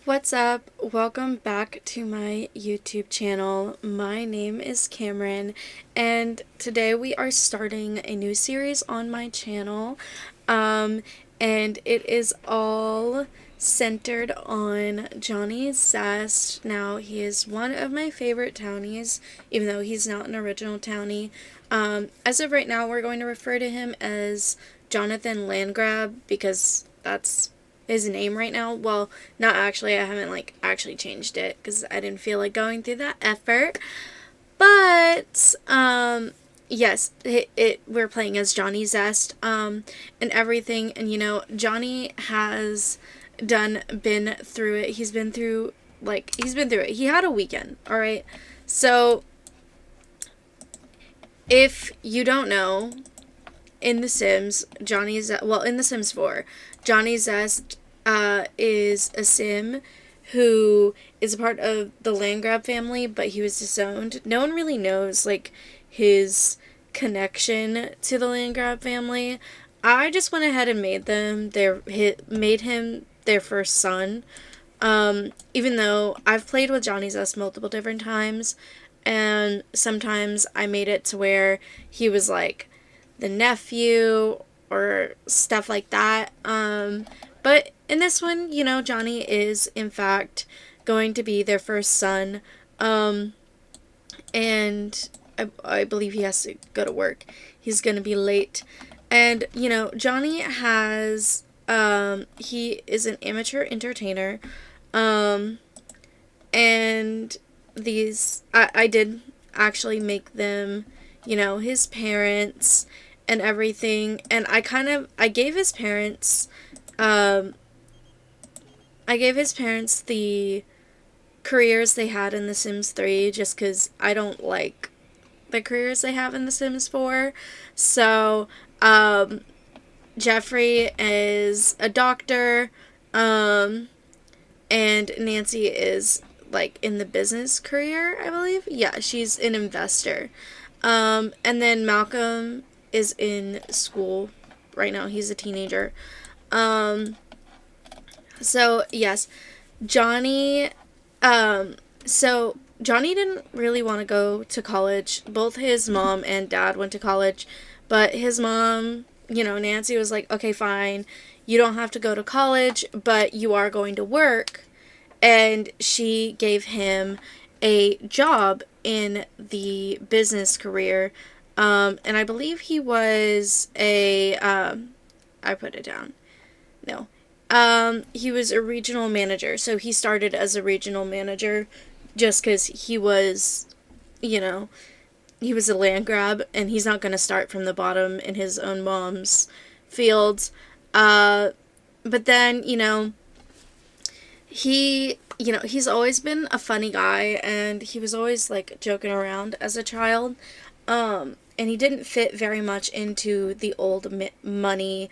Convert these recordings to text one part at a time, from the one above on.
What's up? Welcome back to my YouTube channel. My name is Cameron, and today we are starting a new series on my channel. And it is all centered on Johnny Zest. Now, he is one of my favorite townies, even though he's not an original townie. As of right now, we're going to refer to him as Johnathan Landgraab because that's his name right now. Well, not actually. I haven't actually changed it because I didn't feel like going through that effort. But yes, we're playing as Johnny Zest and everything. And Johnny has been through it. He's been through it. He had a weekend. All right. So if you don't know, in The Sims, in The Sims 4, Johnny Zest is a Sim who is a part of the Landgraab family, but he was disowned. No one really knows, his connection to the Landgraab family. I just went ahead and made him their first son. Even though I've played with Johnny Zest multiple different times, and sometimes I made it to where he was the nephew or stuff like that. But in this one, Johnny is in fact going to be their first son. And I believe he has to go to work. He's going to be late. And, Johnny has, he is an amateur entertainer. And I did actually make them, his parents and everything. And I gave his parents, the careers they had in The Sims 3 just because I don't like the careers they have in The Sims 4. So, Jeffrey is a doctor, and Nancy is in the business career, I believe. Yeah, she's an investor. And then Malcolm is in school right now. He's a teenager. So yes, Johnny, so Johnny didn't really want to go to college. Both his mom and dad went to college, but his mom, Nancy was like, okay, fine, you don't have to go to college, but you are going to work. And she gave him a job in the business career. And I believe he was I put it down. No. He was a regional manager. So he started as a regional manager just because he was, he was a land grab, and he's not going to start from the bottom in his own mom's fields. But then, he's always been a funny guy, and he was always joking around as a child. And he didn't fit very much into the old money,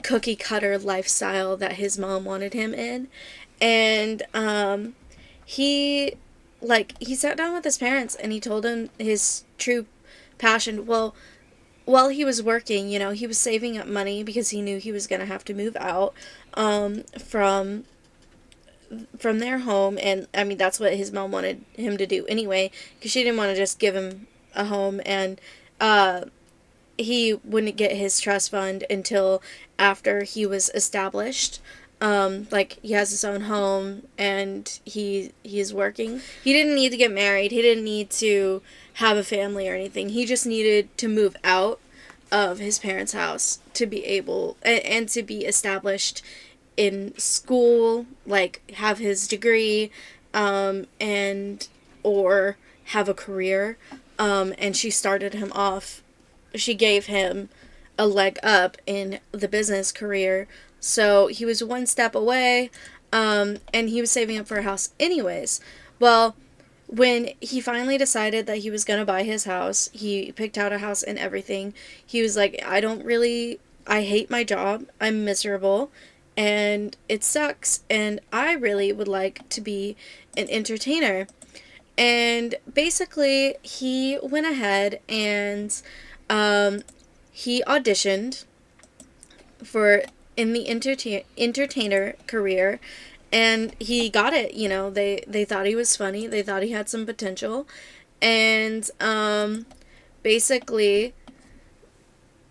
cookie cutter lifestyle that his mom wanted him in. And he sat down with his parents and he told him his true passion. Well, while he was working, he was saving up money because he knew he was going to have to move out from their home. And I mean, that's what his mom wanted him to do anyway, because she didn't want to just give him a home, and he wouldn't get his trust fund until after he was established. He has his own home and he is working. He didn't need to get married. He didn't need to have a family or anything. He just needed to move out of his parents' house to be able and to be established in school, have his degree, and or have a career. And she started him off. She gave him a leg up in the business career. So he was one step away, and he was saving up for a house anyways. Well, when he finally decided that he was going to buy his house, he picked out a house and everything. He was like, I hate my job. I'm miserable and it sucks. And I really would like to be an entertainer. And basically he went ahead and, he auditioned in the entertainer career, and he got it. They thought he was funny. They thought he had some potential. And basically,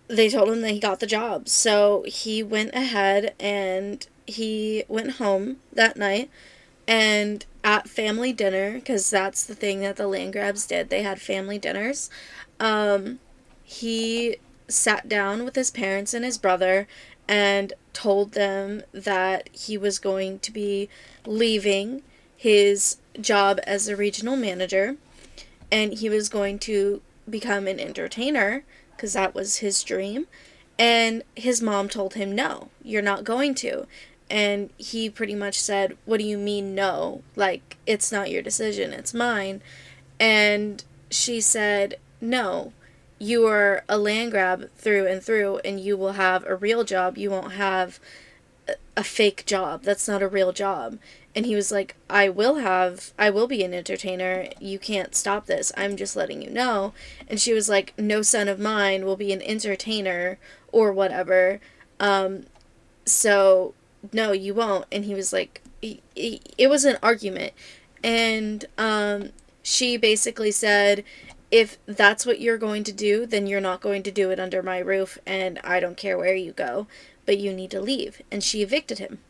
they told him that he got the job. So he went ahead and he went home that night, and at family dinner, because that's the thing that the Landgraabs did, they had family dinners. He sat down with his parents and his brother and told them that he was going to be leaving his job as a regional manager, and he was going to become an entertainer because that was his dream. And his mom told him, no, you're not going to. And he pretty much said, what do you mean, no? Like, it's not your decision, it's mine. And she said, no, you are a Landgraab through and through, and you will have a real job. You won't have a fake job. That's not a real job. And he was like, I will be an entertainer. You can't stop this. I'm just letting you know. And she was like, no son of mine will be an entertainer or whatever. So, no, you won't. And he was like, it was an argument. And she basically said, if that's what you're going to do, then you're not going to do it under my roof, and I don't care where you go, but you need to leave. And she evicted him.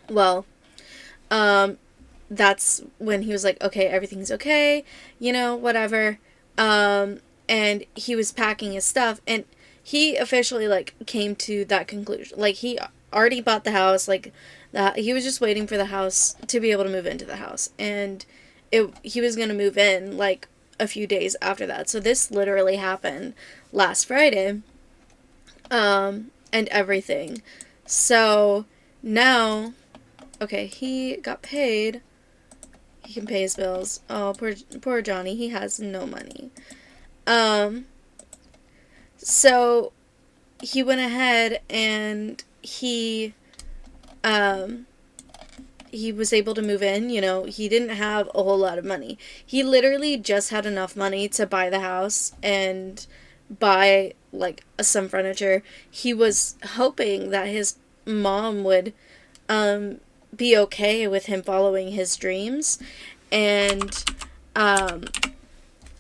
Well, that's when he was like, okay, everything's okay, whatever. And he was packing his stuff, and he officially, like, came to that conclusion. Like, he already bought the house, like, that he was just waiting for the house to be able to move into the house. And he was going to move in, like, a few days after that. So this literally happened last Friday. And everything. So now, okay, he got paid. He can pay his bills. Oh, poor Johnny. He has no money. So he went ahead and he was able to move in. He didn't have a whole lot of money. He literally just had enough money to buy the house and buy, like, some furniture. He was hoping that his mom would be okay with him following his dreams, and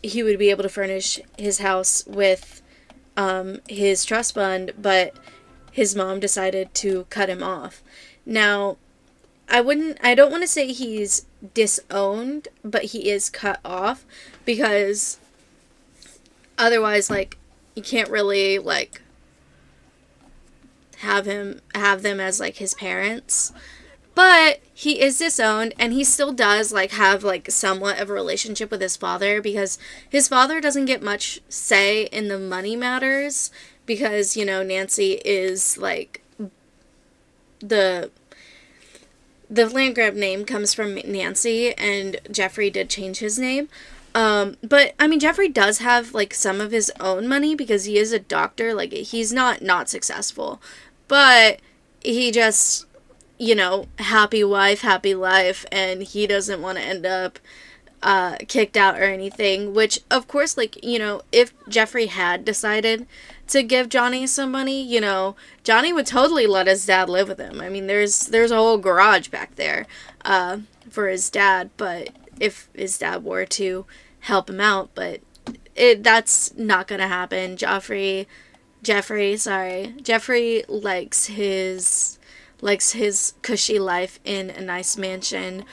he would be able to furnish his house with his trust fund, but his mom decided to cut him off. Now, I don't want to say he's disowned, but he is cut off, because otherwise, like, you can't really, like, have them as, like, his parents. But he is disowned, and he still does, like, have, like, somewhat of a relationship with his father, because his father doesn't get much say in the money matters, because, Nancy is, like, the Landgraab name comes from Nancy, and Jeffrey did change his name. But, I mean, Jeffrey does have, like, some of his own money, because he is a doctor. Like, he's not successful. But he just, happy wife, happy life, and he doesn't want to end up kicked out or anything. Which, of course, like, if Jeffrey had decided to give Johnny some money, Johnny would totally let his dad live with him. I mean, there's a whole garage back there for his dad, but if his dad were to help him out, but that's not gonna happen. Jeffrey likes his cushy life in a nice mansion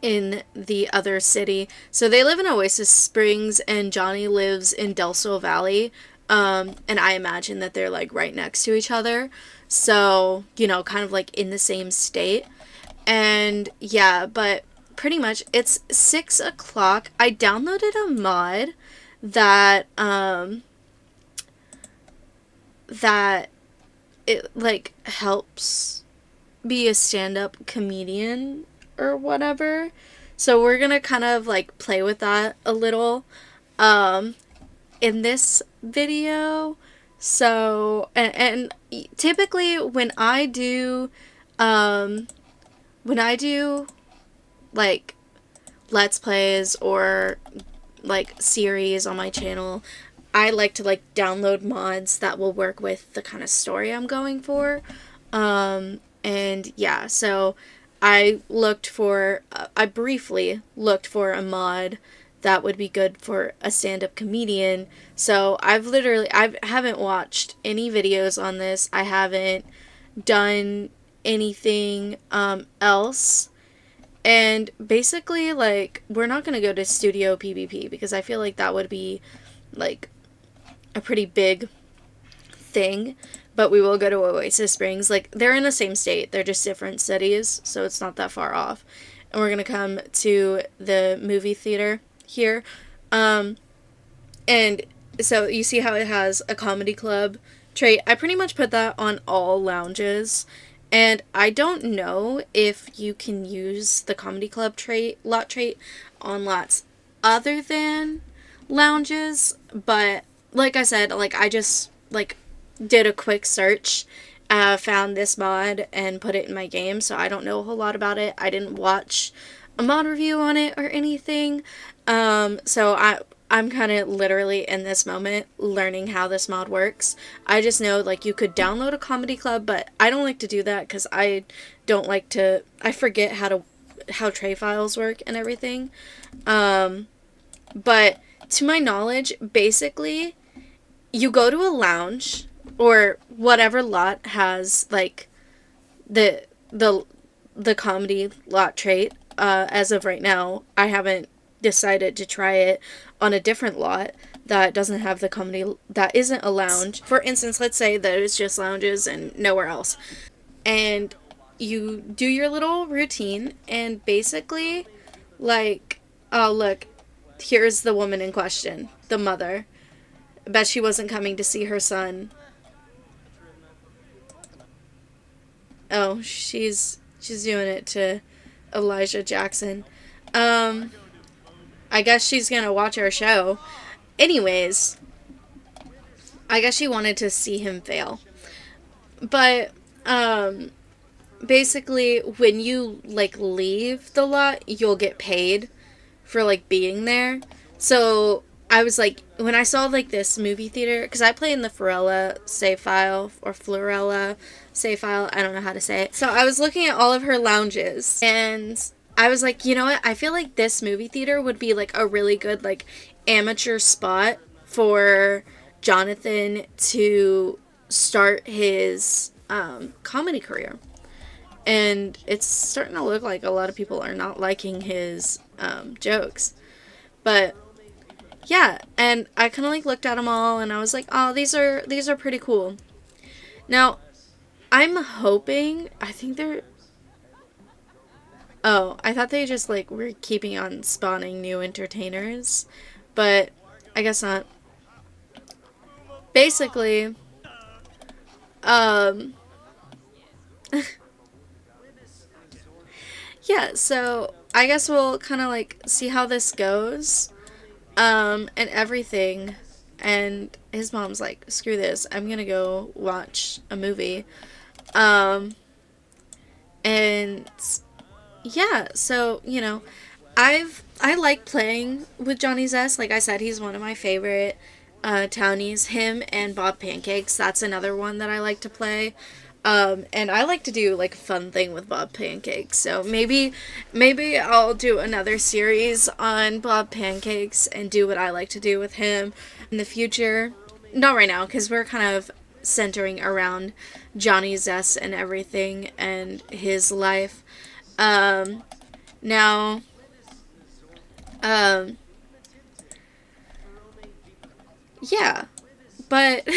in the other city. So they live in Oasis Springs, and Johnny lives in Del Sol Valley, and I imagine that they're, like, right next to each other, so, kind of, like, in the same state. And yeah, but pretty much it's 6 o'clock. I downloaded a mod that it, like, helps be a stand-up comedian or whatever. So we're gonna kind of, like, play with that a little in this video. So, and typically when I do like Let's Plays or, like, series on my channel, I like to, like, download mods that will work with the kind of story I'm going for. And yeah, so I briefly looked for a mod that would be good for a stand-up comedian. So I haven't watched any videos on this. I haven't done anything else. And basically, like, we're not going to go to Studio PvP because I feel like that would be, like, a pretty big thing. But we will go to Oasis Springs. Like, they're in the same state. They're just different cities, so it's not that far off. And we're going to come to the movie theater here. And so you see how it has a comedy club trait. I pretty much put that on all lounges. And I don't know if you can use the comedy club lot trait on lots other than lounges, but like I said, like I just like did a quick search, found this mod and put it in my game, so I don't know a whole lot about it. I didn't watch a mod review on it or anything. So I'm kind of literally in this moment learning how this mod works. I just know, like, you could download a comedy club, but I don't like to do that because I don't like to, I forget how tray files work and everything. But to my knowledge, basically, you go to a lounge or whatever lot has, like, the comedy lot trait. As of right now, I haven't decided to try it on a different lot that doesn't have the comedy, that isn't a lounge. For instance, let's say that it's just lounges and nowhere else. And you do your little routine, and basically, like, oh, look, here's the woman in question, the mother. I bet she wasn't coming to see her son. Oh, she's doing it to Elijah Jackson. I guess she's gonna watch our show. Anyways, I guess she wanted to see him fail. But, basically, when you, like, leave the lot, you'll get paid for, like, being there. So, I was like, when I saw, like, this movie theater, because I play in the Florella save file, or Florella save file, I don't know how to say it. So, I was looking at all of her lounges, and I was like, you know what, I feel like this movie theater would be, like, a really good, like, amateur spot for Johnathan to start his comedy career. And it's starting to look like a lot of people are not liking his jokes. But yeah, and I kind of like looked at them all and I was like, oh, these are pretty cool. Now, I'm hoping, I think they're, oh, I thought they just, like, were keeping on spawning new entertainers, but I guess not. Basically, yeah, so I guess we'll kind of, like, see how this goes, and everything. And his mom's like, screw this, I'm gonna go watch a movie. And yeah, so, you know, I like playing with Johnny Zest. Like I said, he's one of my favorite townies. Him and Bob Pancakes, that's another one that I like to play. And I like to do, like, a fun thing with Bob Pancakes. So maybe I'll do another series on Bob Pancakes and do what I like to do with him in the future. Not right now, because we're kind of centering around Johnny Zest and everything and his life. Now, yeah, but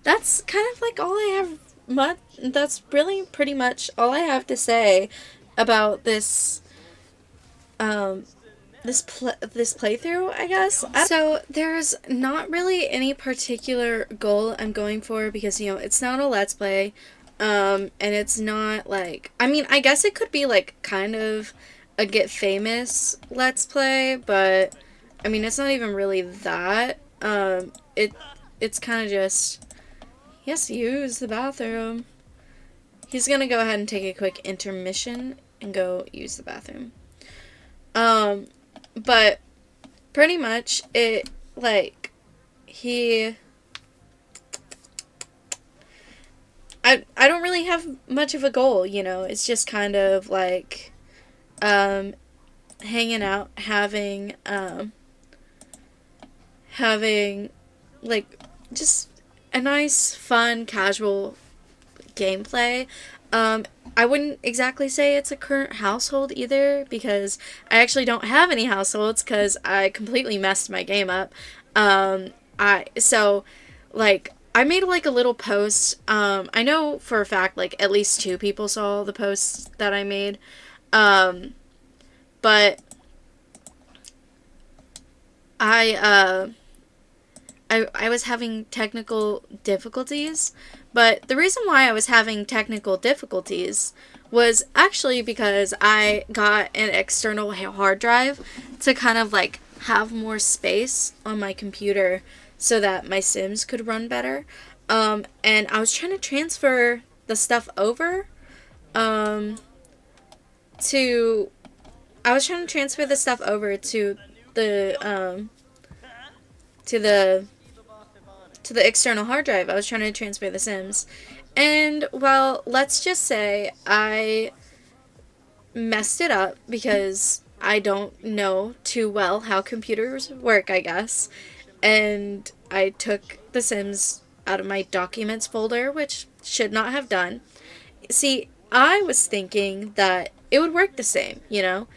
that's kind of like all I have. That's really pretty much all I have to say about this this playthrough, I guess. So there's not really any particular goal I'm going for because, you know, it's not a let's play, and it's not like, I mean, I guess it could be like kind of a get famous let's play, but I mean, it's not even really that. It's kind of just, yes, use the bathroom. He's gonna go ahead and take a quick intermission and go use the bathroom. But pretty much it, like, he, I don't really have much of a goal, you know. It's just kind of like um hanging out, having like just a nice, fun, casual gameplay. Um, I wouldn't exactly say it's a current household either because I actually don't have any households because I completely messed my game up. I so like I made like a little post. I know for a fact like at least two people saw the posts that I made. Um, but I uh I was having technical difficulties, but the reason why I was having technical difficulties was actually because I got an external hard drive to kind of like have more space on my computer so that my Sims could run better. And I was trying to transfer the stuff over um, to. I was trying to transfer the stuff over the to the to the external hard drive. I was trying to transfer the Sims. And, well, let's just say I messed it up because I don't know too well how computers work, I guess. And I took the Sims out of my documents folder, which should not have done. See, I was thinking that it would work the same, you know?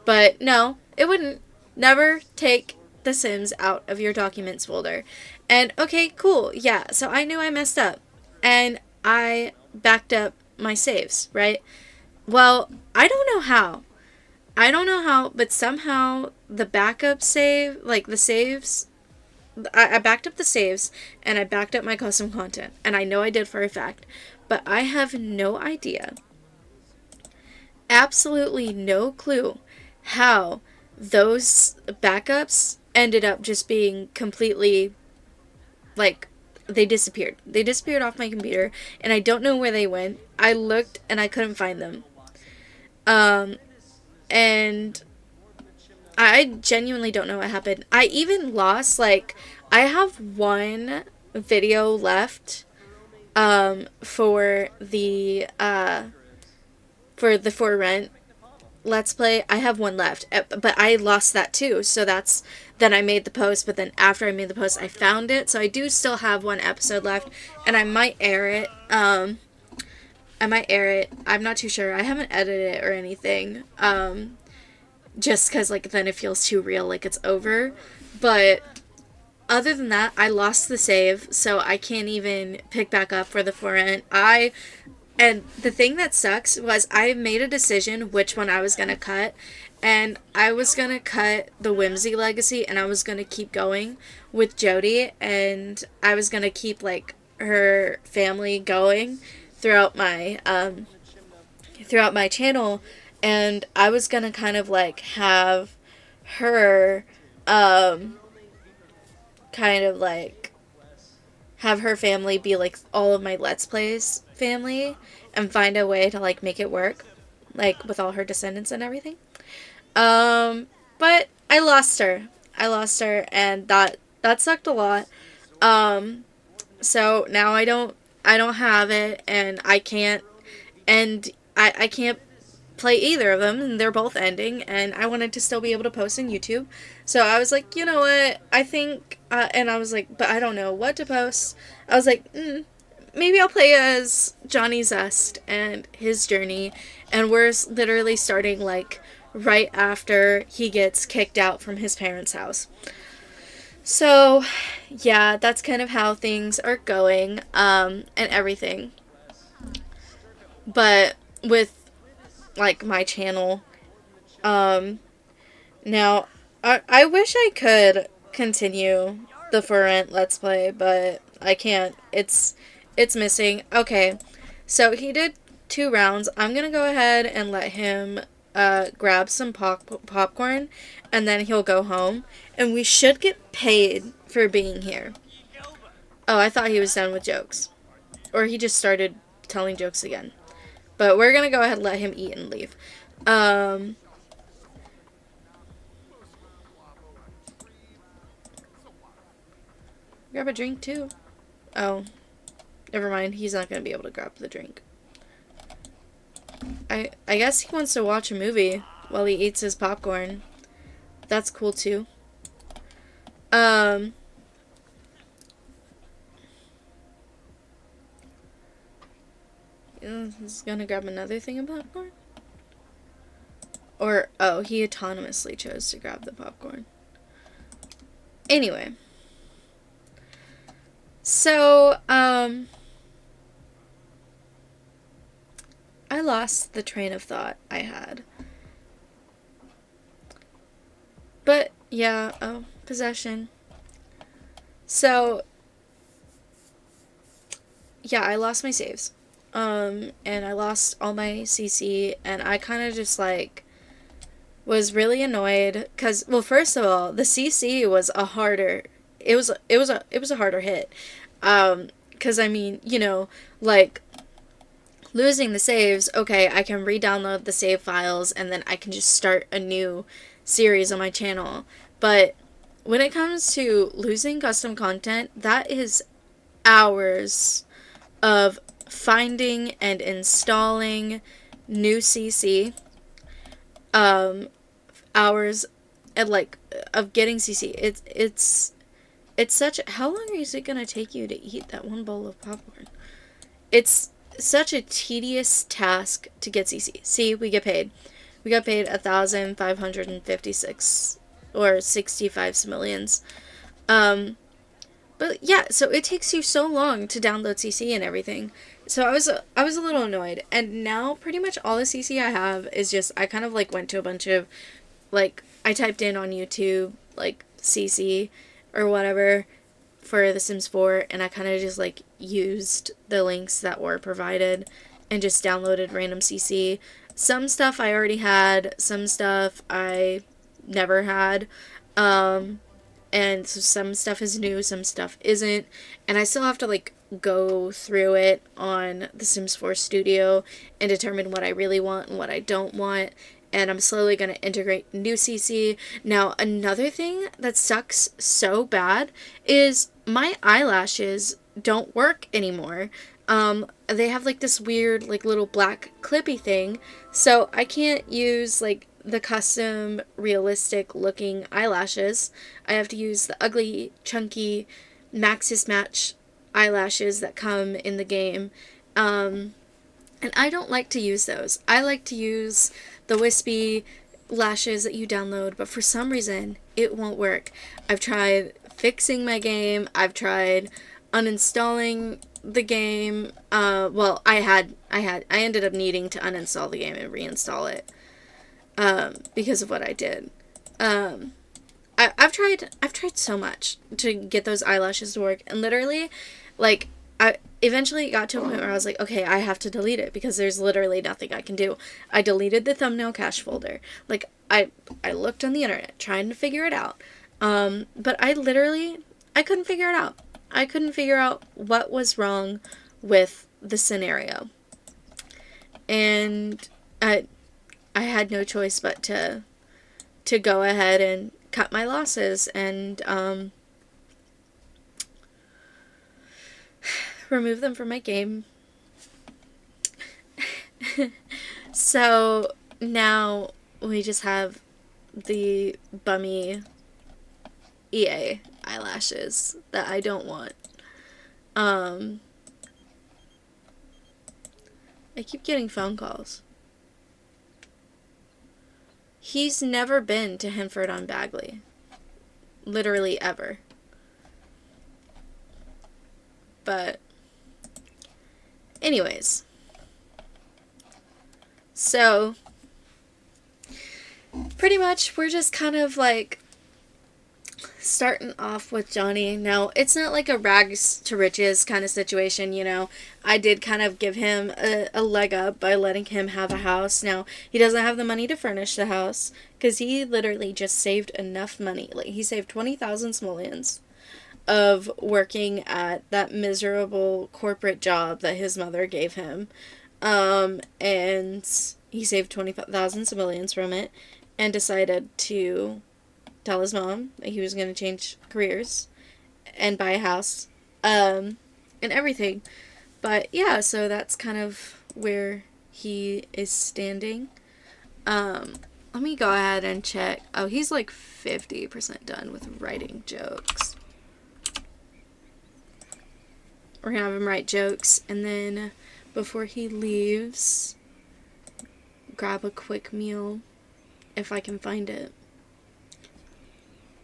But no, it wouldn't. Never take the Sims out of your documents folder. And okay, cool. Yeah, so I knew I messed up. And I backed up my saves, right? Well, I don't know how. I don't know how, but somehow the backup save, like the saves, I backed up the saves and I backed up my custom content. And I know I did for a fact. But I have no idea, absolutely no clue how those backups ended up just being completely like they disappeared. They disappeared off my computer and I don't know where they went. I looked and I couldn't find them. Um and I genuinely don't know what happened. I even lost like I have one video left for the For Rent Let's Play. I have one left, but I lost that too. So then I made the post, but then after I made the post, I found it. So I do still have one episode left, and I might air it. I might air it. I'm not too sure. I haven't edited it or anything. Just because like then it feels too real, like it's over. But other than that, I lost the save, so I can't even pick back up for the For Rent. And the thing that sucks was I made a decision which one I was going to cut. And I was going to cut the Whimsy Legacy and I was going to keep going with Jody. And I was going to keep, like, her family going throughout my channel. And I was going to kind of, like, have her, kind of, like, have her family be like all of my Let's Plays family and find a way to like make it work, like with all her descendants and everything. But I lost her. And that sucked a lot. So now I don't have it and I can't play either of them, and they're both ending, and I wanted to still be able to post on YouTube. So I was like, you know what, I think, and I was like, but I don't know what to post. I was like, maybe I'll play as Johnny Zest and his journey, and we're literally starting, like, right after he gets kicked out from his parents' house. So, yeah, that's kind of how things are going, and everything. But with like my channel. Now I wish I could continue the For Rent Let's Play, but I can't. It's missing. Okay, so he did 2 rounds. I'm gonna go ahead and let him grab some popcorn, and then he'll go home. And we should get paid for being here. Oh, I thought he was done with jokes. Or he just started telling jokes again. But we're gonna go ahead and let him eat and leave. Grab a drink too. Oh, Never mind, he's not going to be able to grab the drink. I guess he wants to watch a movie while he eats his popcorn. That's cool too. He's gonna grab another thing of popcorn? Or, oh, he autonomously chose to grab the popcorn. Anyway. So, I lost the train of thought I had. But, yeah, possession. So, yeah, I lost my saves. And I lost all my CC, and I kind of just, like, was really annoyed, because, well, first of all, the CC was a harder, it was a harder hit. Because, I mean, you know, like, losing the saves, okay, I can re-download the save files, and then I can just start a new series on my channel. But when it comes to losing custom content, that is hours of finding and installing new CC, hours and like of getting CC. It's such, how long is it gonna take you to eat that one bowl of popcorn? It's such a tedious task to get CC. See, we get paid. We got paid 1,556 or 65 simoleons. But yeah, so it takes you so long to download CC and everything. So I was a little annoyed, and now pretty much all the CC I have is just, I kind of like went to a bunch of, like, I typed in on YouTube like CC or whatever for The Sims 4, and I kind of just like used the links that were provided and just downloaded random CC. Some stuff I already had, some stuff I never had. And so some stuff is new, some stuff isn't, and I still have to like go through it on The Sims 4 Studio and determine what I really want and what I don't want, and I'm slowly going to integrate new CC. Now, another thing that sucks so bad is my eyelashes don't work anymore. They have like this weird like little black clippy thing, so I can't use like the custom realistic looking eyelashes. I have to use the ugly chunky Maxis Match eyelashes that come in the game, and I don't like to use those. I like to use the wispy lashes that you download, but for some reason it won't work. I've tried fixing my game, I've tried uninstalling the game. Well, I ended up needing to uninstall the game and reinstall it because of what I did. I've tried so much to get those eyelashes to work, and literally, like, I eventually got to a point where I was like, okay, I have to delete it because there's literally nothing I can do. I deleted the thumbnail cache folder. Like, I looked on the internet trying to figure it out, but I couldn't figure it out. I couldn't figure out what was wrong with the scenario, and I had no choice but to go ahead and cut my losses and remove them from my game. So now we just have the bummy EA eyelashes that I don't want. I keep getting phone calls. He's never been to Henford on Bagley. Literally ever. But anyways. So pretty much we're just kind of like starting off with Johnny. Now, it's not like a rags to riches kind of situation, you know. I did kind of give him a leg up by letting him have a house. Now, he doesn't have the money to furnish the house because he literally just saved enough money. Like, he saved 20,000 simoleons of working at that miserable corporate job that his mother gave him. And he saved 20,000 simoleons from it and decided to tell his mom that he was going to change careers and buy a house, and everything. But yeah, so that's kind of where he is standing. Let me go ahead and check. Oh, he's like 50% done with writing jokes. We're gonna have him write jokes, and then before he leaves, grab a quick meal if I can find it.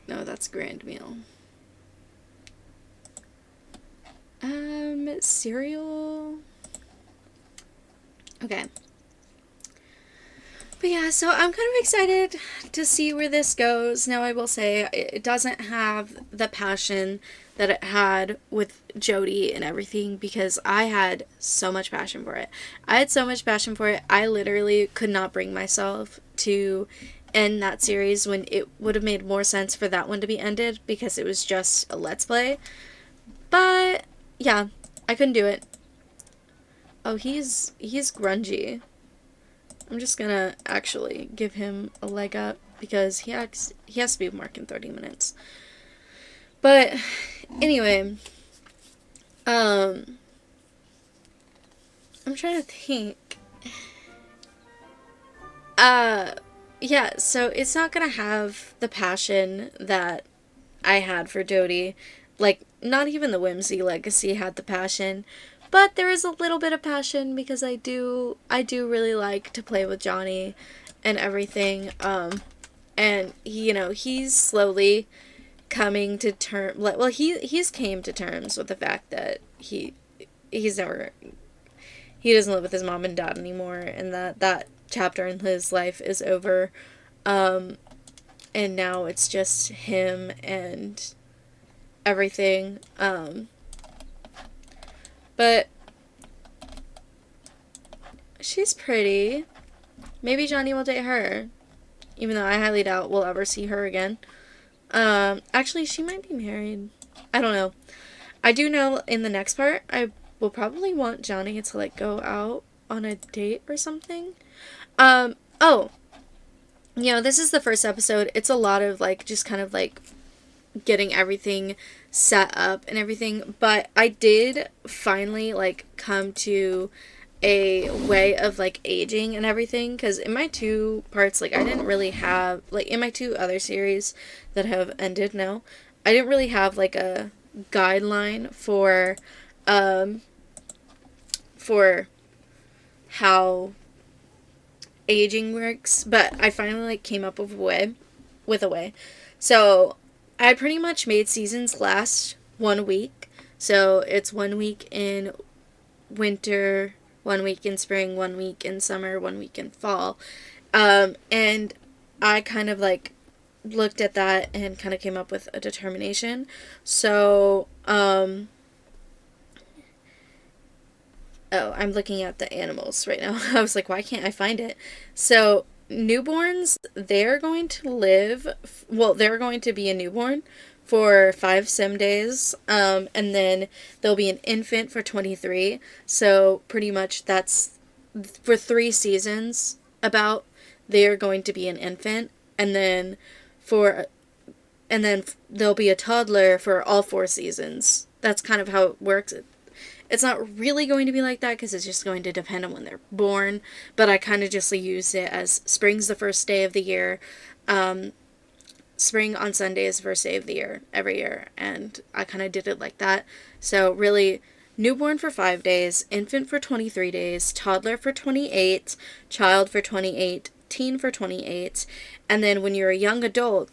No, that's grand meal. Cereal. Okay. But yeah, so I'm kind of excited to see where this goes. Now, I will say it doesn't have the passion that it had with Jody and everything, because I had so much passion for it. I had so much passion for it, I literally could not bring myself to end that series when it would have made more sense for that one to be ended, because it was just a Let's Play. But yeah, I couldn't do it. Oh, he's grungy. I'm just gonna actually give him a leg up because he has to be marked in 30 minutes. But anyway, I'm trying to think. Yeah, so it's not gonna have the passion that I had for Jody. Like, not even the Whimsy Legacy had the passion. But there is a little bit of passion because I do really like to play with Johnny and everything. And he's slowly coming to terms. Well, he's came to terms with the fact that he doesn't live with his mom and dad anymore, and that chapter in his life is over. And now it's just him and everything. But she's pretty. Maybe Johnny will date her. Even though I highly doubt we'll ever see her again. Actually, she might be married. I don't know. I do know in the next part, I will probably want Johnny to, like, go out on a date or something. Oh. This is the first episode. It's a lot of, like, just kind of, like, getting everything set up and everything, but I did finally, like, come to a way of, like, aging and everything, because in my 2 parts, like, I didn't really have, like, in my 2 other series that have ended now, I didn't really have, like, a guideline for how aging works, but I finally, like, came up with a way. So I pretty much made seasons last 1 week. So it's 1 week in winter, 1 week in spring, 1 week in summer, 1 week in fall. And I kind of, like, looked at that and kind of came up with a determination. So, oh, I'm looking at the animals right now. I was like, why can't I find it? So, newborns, they're going to be a newborn for 5 sim days, and then there'll be an infant for 23, so pretty much that's for 3 seasons about, they're going to be an infant, and then there'll be a toddler for all 4 seasons. That's kind of how it works. It's not really going to be like that because it's just going to depend on when they're born, but I kind of just used it as spring's the first day of the year. Spring on Sunday is the first day of the year every year, and I kind of did it like that. So really, newborn for 5 days, infant for 23 days, toddler for 28, child for 28, teen for 28, and then when you're a young adult,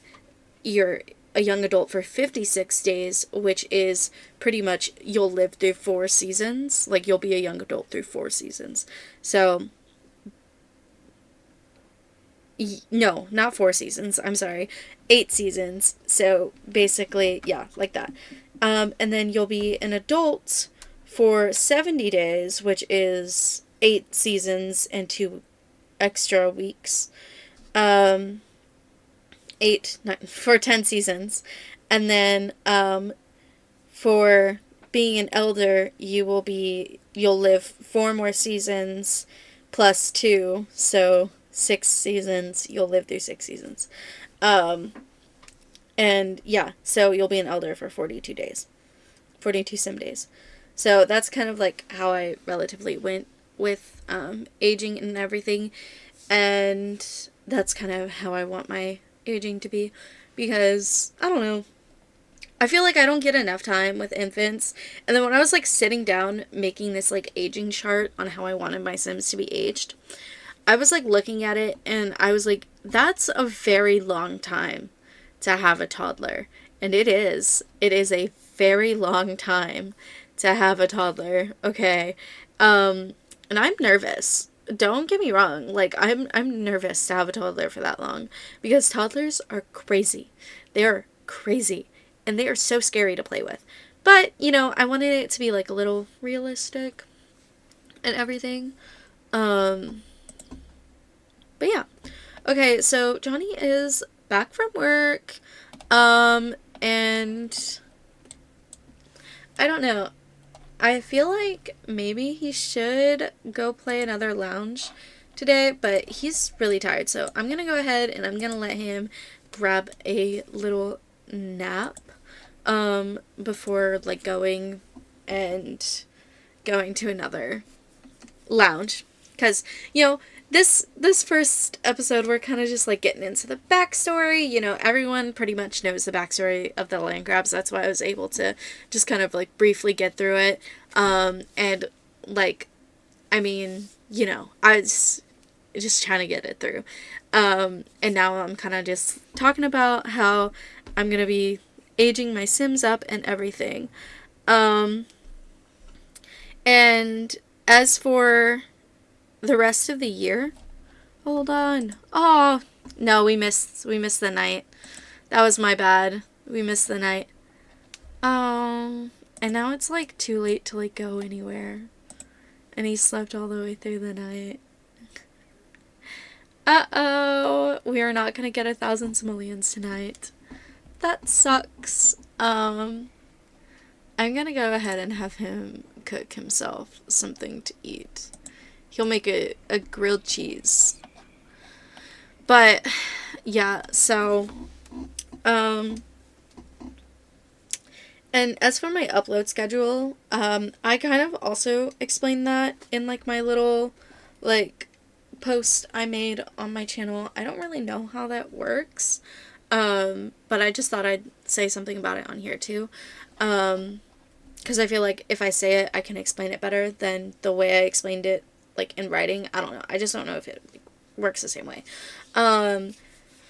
you're a young adult for 56 days, which is pretty much you'll live through 4 seasons. Like, you'll be a young adult through 4 seasons. So, no, not 4 seasons. I'm sorry. 8 seasons. So, basically, yeah, like that. And then you'll be an adult for 70 days, which is 8 seasons and 2 extra weeks. 8, 9, for 10 seasons. And then, for being an elder, you'll live 4 more seasons plus 2, so 6 seasons. You'll live through 6 seasons. And yeah, so you'll be an elder for 42 days. 42 sim days. So that's kind of like how I relatively went with aging and everything. And that's kind of how I want my aging to be, because I don't know, I feel like I don't get enough time with infants. And then when I was like sitting down making this like aging chart on how I wanted my Sims to be aged, I was like looking at it and I was like, that's a very long time to have a toddler. And it is. It is a very long time to have a toddler. Okay. And I'm nervous. Don't get me wrong. Like I'm nervous to have a toddler for that long, because toddlers are crazy. They are crazy and they are so scary to play with. But, you know, I wanted it to be like a little realistic and everything. Um but yeah. Okay, so Johnny is back from work. And I don't know. I feel like maybe he should go play another lounge today, but he's really tired. So I'm going to go ahead and I'm going to let him grab a little nap before like going to another lounge, because, you know, this first episode we're kind of just like getting into the backstory. You know, everyone pretty much knows the backstory of the Landgraabs. That's why I was able to just kind of like briefly get through it. And like, I mean, you know, I was just trying to get it through. And now I'm kind of just talking about how I'm gonna be aging my Sims up and everything. And as for the rest of the year, hold on. Oh, no, we missed the night. That was my bad. We missed the night. And now it's like too late to like go anywhere. And he slept all the way through the night. Uh-oh. We are not gonna get 1,000 simoleons tonight. That sucks. I'm gonna go ahead and have him cook himself something to eat. He'll make a grilled cheese. But, yeah, so, and as for my upload schedule, I kind of also explained that in, like, my little, like, post I made on my channel. I don't really know how that works, but I just thought I'd say something about it on here, too. Because I feel like if I say it, I can explain it better than the way I explained it, like, in writing. I don't know. I just don't know if it works the same way.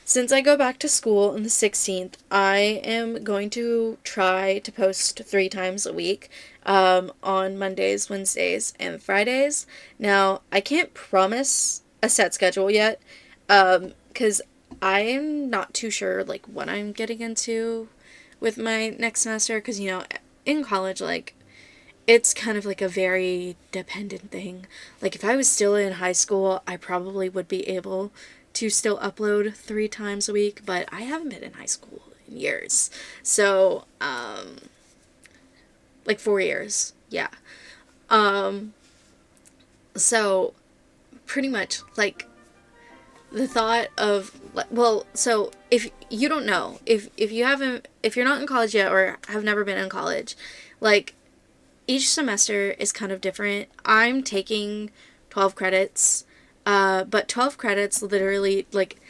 Since I go back to school on the 16th, I am going to try to post 3 times a week, on Mondays, Wednesdays, and Fridays. Now, I can't promise a set schedule yet, because I'm not too sure, like, what I'm getting into with my next semester, because, you know, in college, like, it's kind of like a very dependent thing. Like, if I was still in high school, I probably would be able to still upload 3 times a week, but I haven't been in high school in years. So, like 4 years. Yeah. So, pretty much, like, the thought of, well, so, if you don't know, if you're not in college yet or have never been in college, like, each semester is kind of different. I'm taking 12 credits, but 12 credits literally, like,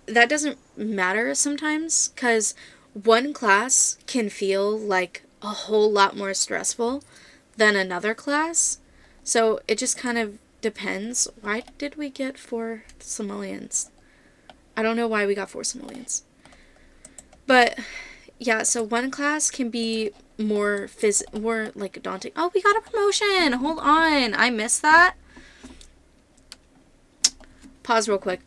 that doesn't matter sometimes, because one class can feel like a whole lot more stressful than another class. So it just kind of depends. Why did we get 4 simoleons? I don't know why we got 4 simoleons. But yeah, so one class can be more like daunting. Oh, we got a promotion. Hold on. I missed that. Pause real quick.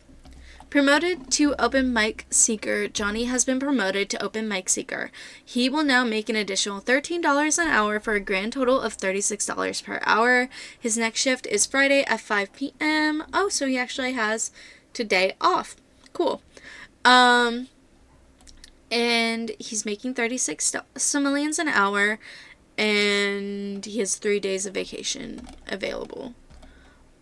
Promoted to Open Mic Seeker, Johnny has been promoted to Open Mic Seeker. He will now make an additional $13 an hour for a grand total of $36 per hour. His next shift is Friday at 5 p.m. Oh, so he actually has today off. Cool. And he's making 36 simoleons an hour, and he has 3 days of vacation available.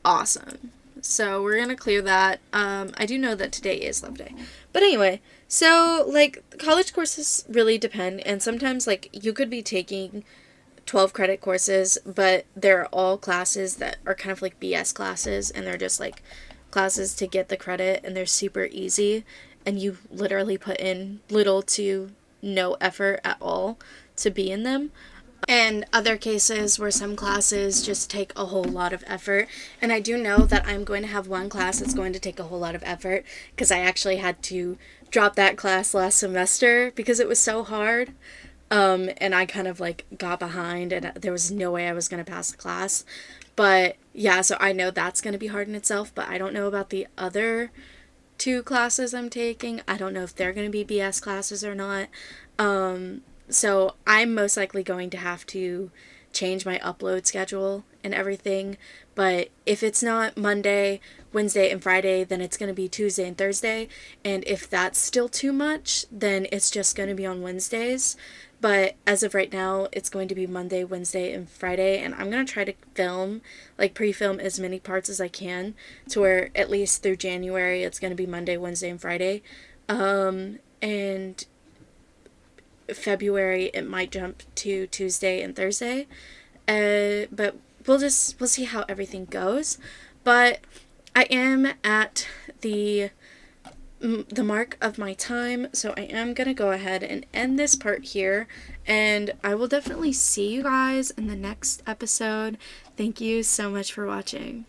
Awesome. So we're going to clear that. I do know that today is love day. But anyway, so, like, college courses really depend, and sometimes, like, you could be taking 12 credit courses, but they're all classes that are kind of like BS classes, and they're just like classes to get the credit, and they're super easy, and you literally put in little to no effort at all to be in them. And other cases where some classes just take a whole lot of effort. And I do know that I'm going to have one class that's going to take a whole lot of effort, because I actually had to drop that class last semester because it was so hard. And I kind of like got behind, and there was no way I was going to pass the class. But yeah, so I know that's going to be hard in itself, but I don't know about the other two classes I'm taking. I don't know if they're going to be BS classes or not. So I'm most likely going to have to change my upload schedule and everything. But if it's not Monday, Wednesday, and Friday, then it's going to be Tuesday and Thursday. And if that's still too much, then it's just going to be on Wednesdays. But as of right now, it's going to be Monday, Wednesday, and Friday. And I'm going to try to film, like pre-film as many parts as I can, to where at least through January, it's going to be Monday, Wednesday, and Friday. And February, it might jump to Tuesday and Thursday. But we'll see how everything goes. But I am at the mark of my time, so I am gonna go ahead and end this part here, and I will definitely see you guys in the next episode. Thank you so much for watching.